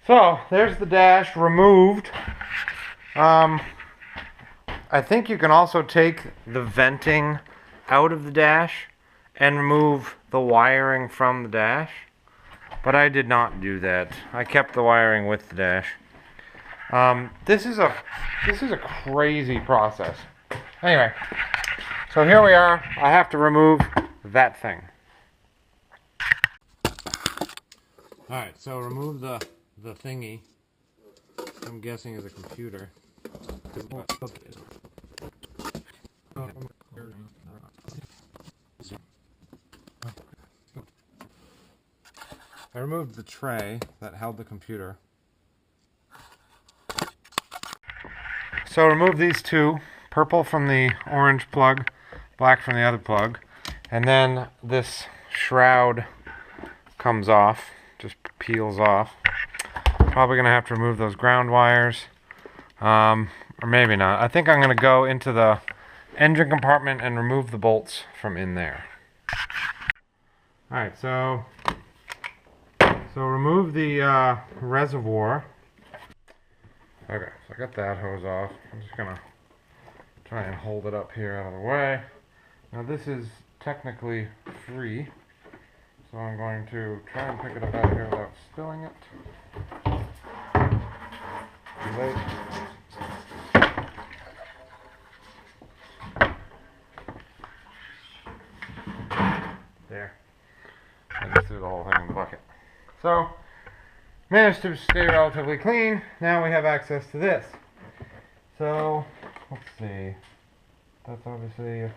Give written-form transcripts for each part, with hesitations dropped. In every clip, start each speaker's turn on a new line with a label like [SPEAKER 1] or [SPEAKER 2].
[SPEAKER 1] So, there's the dash removed. I think you can also take the venting out of the dash and remove the wiring from the dash. But I did not do that. I kept the wiring with the dash. This is a crazy process. Anyway, so here we are. I have to remove that thing. Alright, so remove the thingy. I'm guessing is a computer. I removed the tray that held the computer. So remove these two, purple from the orange plug, black from the other plug, and then this shroud comes off, just peels off. Probably going to have to remove those ground wires, or maybe not. I think I'm going to go into the engine compartment and remove the bolts from in there. Alright, so remove the reservoir. Okay, so I got that hose off. I'm just going to try and hold it up here out of the way. Now this is technically free, so I'm going to try and pick it up out of here without spilling it. Too late. There. I just threw the whole thing in the bucket. So, managed to stay relatively clean. Now we have access to this. So, let's see. That's obviously a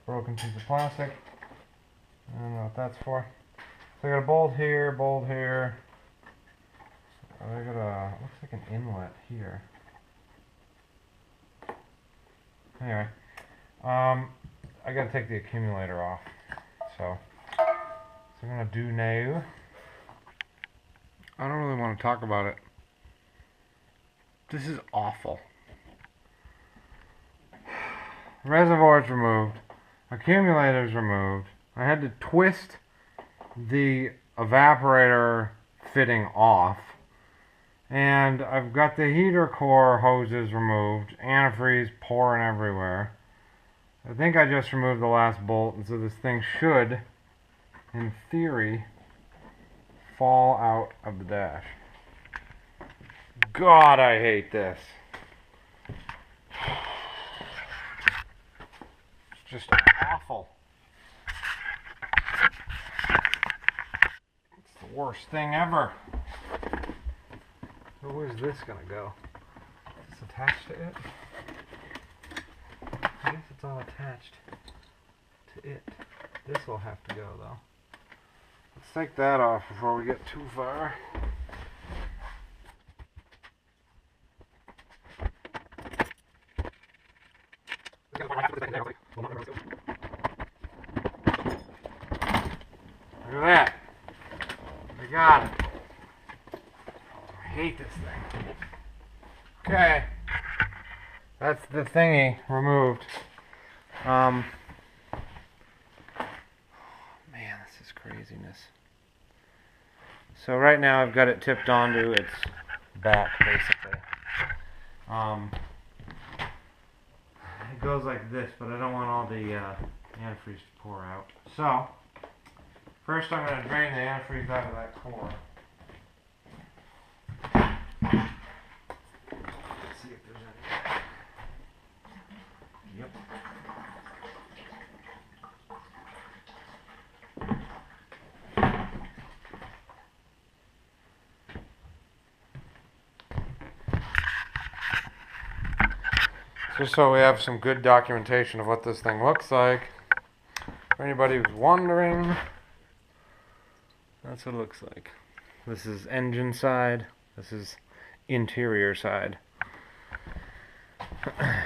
[SPEAKER 1] broken piece of plastic. I don't know what that's for. So I got a bolt here, bolt here. I got a, looks like an inlet here. Anyway, I gotta take the accumulator off. So I'm gonna do now. I don't really want to talk about it. This is awful. Reservoir's removed. Accumulator's removed. I had to twist the evaporator fitting off. And I've got the heater core hoses removed. Antifreeze pouring everywhere. I think I just removed the last bolt, and so this thing should, in theory, fall out of the dash. God, I hate this. It's just awful. It's the worst thing ever. So where's this gonna go? Is this attached to it? I guess it's all attached to it. This will have to go though. Let's take that off before we get too far. Look at that. I got it. I hate this thing. Okay. That's the thingy removed. Man, this is craziness. So right now I've got it tipped onto its back, basically. It goes like this, but I don't want all the antifreeze to pour out. So, first I'm going to drain the antifreeze out of that core. Let's see if there's any. Yep. Just so we have some good documentation of what this thing looks like. For anybody who's wondering, that's what it looks like. This is engine side. This is interior side. Man.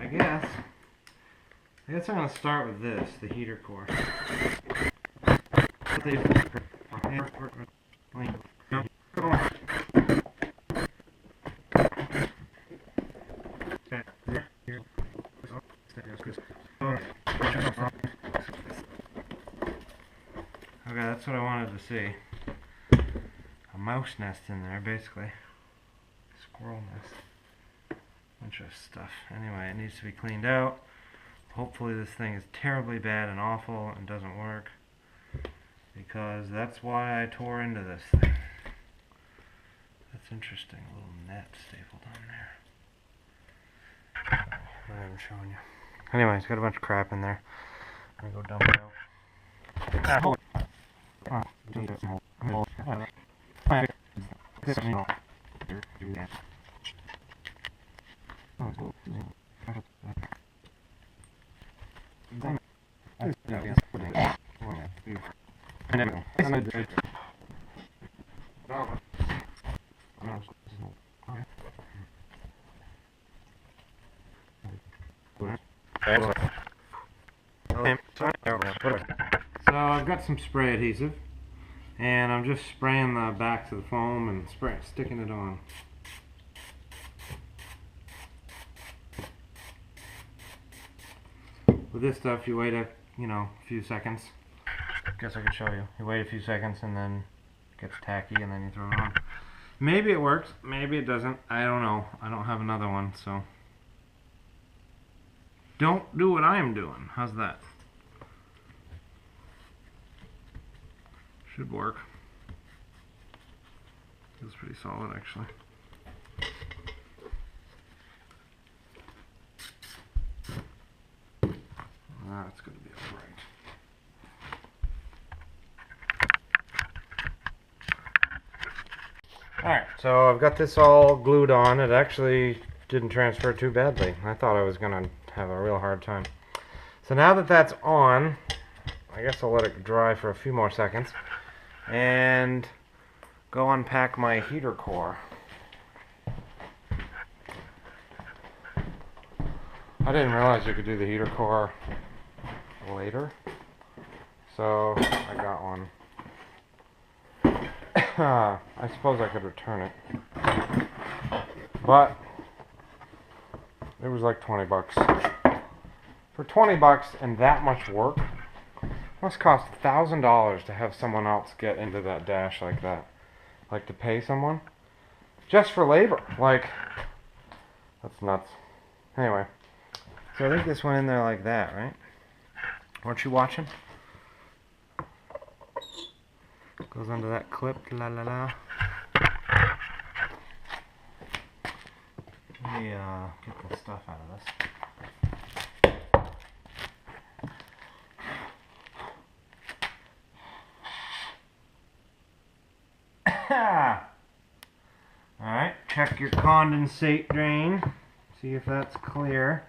[SPEAKER 1] I guess I'm going to start with this, the heater core. that's what I wanted to see. A mouse nest in there, basically. Squirrel nest. Bunch of stuff. Anyway, it needs to be cleaned out. Hopefully this thing is terribly bad and awful and doesn't work. Because that's why I tore into this thing. That's interesting. A little net stapled on there. I'm showing you. Anyway, it's got a bunch of crap in there. I'm gonna go dump it out. So I've got some spray adhesive, and I'm just spraying the backs of the foam and sticking it on. With this stuff, you wait a few seconds. Guess I could show you. You wait a few seconds and then it gets tacky and then you throw it on. Maybe it works, maybe it doesn't. I don't know. I don't have another one, so don't do what I am doing. How's that? Should work. Feels pretty solid, actually. That's going to be upright. Alright, so I've got this all glued on. It actually didn't transfer too badly. I thought I was going to have a real hard time. So now that that's on, I guess I'll let it dry for a few more seconds and go unpack my heater core. I didn't realize you could do the heater core later, so I got one. I suppose I could return it, but it was like 20 bucks. For 20 bucks and that much work, must cost $1,000 to have someone else get into that dash like that. Like to pay someone just for labor. Like, that's nuts. Anyway, so I think this went in there like that, right? Weren't you watching? Goes under that clip, la la la. Let me get the stuff out of this. Alright, check your condensate drain. See if that's clear.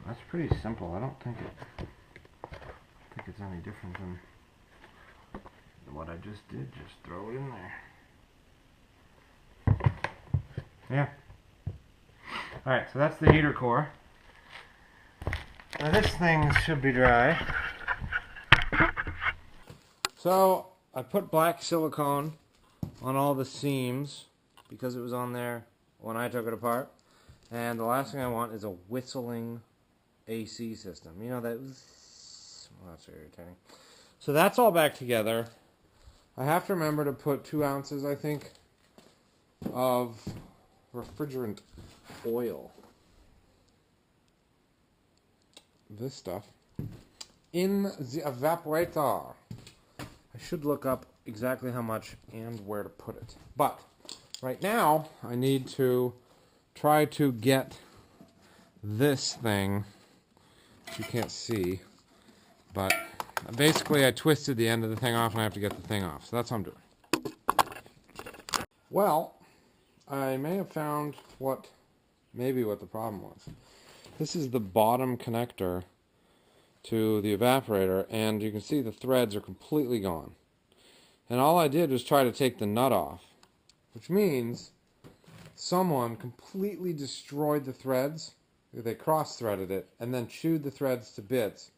[SPEAKER 1] That's pretty simple. I don't think it's any different than what I just did. Just throw it in there. Yeah. Alright, so that's the heater core. Now this thing should be dry. So I put black silicone on all the seams because it was on there when I took it apart. And the last thing I want is a whistling AC system. You know that was... Well, that's irritating. So that's all back together. I have to remember to put 2 ounces, I think, of refrigerant oil. This stuff. In the evaporator. I should look up exactly how much and where to put it. But right now, I need to try to get this thing, which you can't see, but basically I twisted the end of the thing off and I have to get the thing off. So that's what I'm doing. Well, I may have found maybe what the problem was. This is the bottom connector to the evaporator, and you can see the threads are completely gone. And all I did was try to take the nut off, which means someone completely destroyed the threads. They cross-threaded it and then chewed the threads to bits.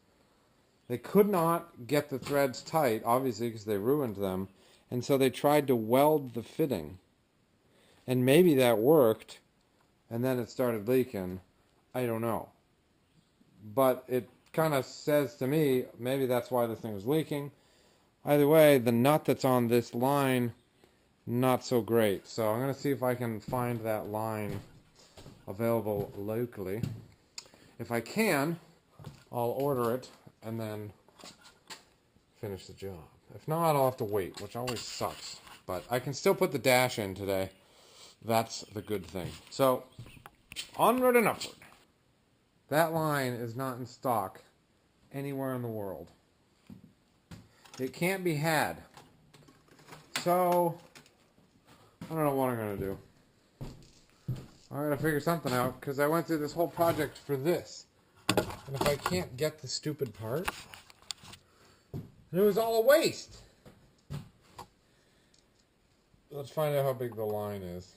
[SPEAKER 1] They could not get the threads tight, obviously, because they ruined them, and so they tried to weld the fitting. And maybe that worked, and then it started leaking, I don't know. But it kind of says to me, maybe that's why this thing was leaking. Either way, the nut that's on this line, not so great. So I'm going to see if I can find that line available locally. If I can, I'll order it and then finish the job. If not, I'll have to wait, which always sucks. But I can still put the dash in today. That's the good thing. So, onward and upward. That line is not in stock anywhere in the world. It can't be had. So, I don't know what I'm going to do. I'm going to figure something out, because I went through this whole project for this. And if I can't get the stupid part, then it was all a waste. Let's find out how big the line is.